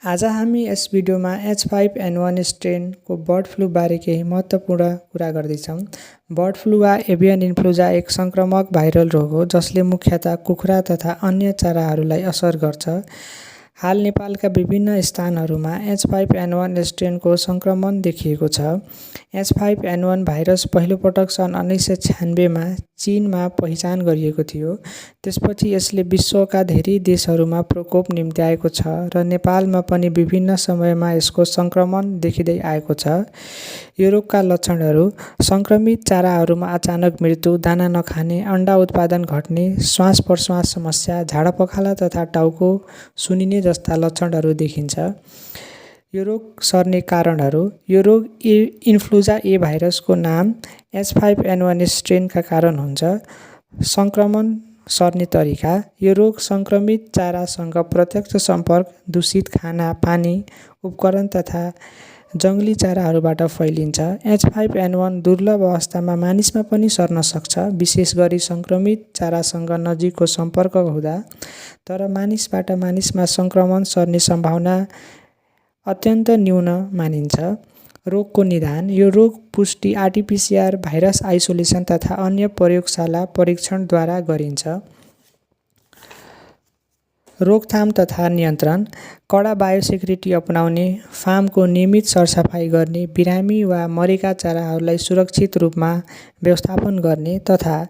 आज हामी यस भिडियोमा H5N1 स्ट्रेनको बर्ड फ्लू बारे केही महत्त्वपूर्ण कुरा गर्दैछौँ। बर्ड फ्लू वा एभियन इन्फ्लुएन्जा एक संक्रामक भाइरल रोग हो जसले मुख्यतः कुखुरा तथा अन्य चराहरूलाई असर गर्छ। हाल नेपालका विभिन्न स्थानहरूमा H5N1 स्ट्रेनको संक्रमण देखिएको छ। H5N1 भाइरस पहिलोपटक सन् 1996 मा चीनमा पहिचान गरिएको थियो। त्यसपछि यसले विश्वका धेरै देशहरूमा प्रकोप निम्त्याएको छ र नेपालमा पनि विभिन्न समयमा यसको संक्रमण देखिँदै आएको छ। यो रोगका लक्षणहरू संक्रमित चराहरूमा अचानक मृत्यु, दाना नखाने, अण्डा उत्पादन घट्ने, श्वास प्रश्वास समस्या, झाडापखाला तथा टाउको सुन्निने जस्ता लक्षणहरू देखिन्छ। यो रोग सर्ने कारणहरू। यो रोग इन्फ्लुएन्जा ए भाइरसको नाम H5N1 स्ट्रेनका कारण हुन्छ। संक्रमण सर्ने तरिका। यो रोग संक्रमित चरासँग प्रत्यक्ष सम्पर्क, दूषित खाना, पानी, उपकरण तथा जङ्गली चराहरूबाट फैलिन्छ। H5N1 दुर्लभ अवस्थामा मानिसमा पनि सर्न सक्छ, विशेष गरी संक्रमित चरासँग नजिकको सम्पर्क हुँदा। तर मानिसबाट मानिसमा संक्रमण सर्ने सम्भावना अत्यन्त न्यून मानिन्छ। रोगको निदान। यो रोग पुष्टि आरटी-पीसीआर, भाइरस आइसोलेसन तथा अन्य प्रयोगशाला परीक्षणद्वारा गरिन्छ। रोकथाम तथा नियन्त्रण। कडा बायोसेक्युरिटी अपनाउने, फार्मको नियमित सरसफाइ गर्ने, बिरामी वा मरेका चराहरूलाई सुरक्षित रूपमा व्यवस्थापन गर्ने तथा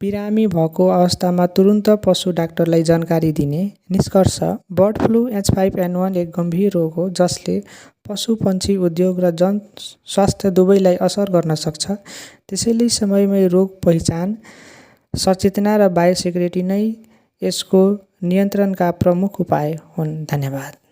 बिरामी भएको अवस्थामा तुरुन्त पशु डाक्टरलाई जानकारी दिने। निष्कर्ष। बर्ड फ्लू H5N1 एक गम्भीर रोग हो जसले पशु पक्षी उद्योग र जन स्वास्थ्य दुवैलाई असर गर्न सक्छ। त्यसैले समयमै रोग पहिचान, सचेतना र बायोसेक्युरिटी नै यसको नियन्त्रणका प्रमुख उपाय हुन्। धन्यवाद।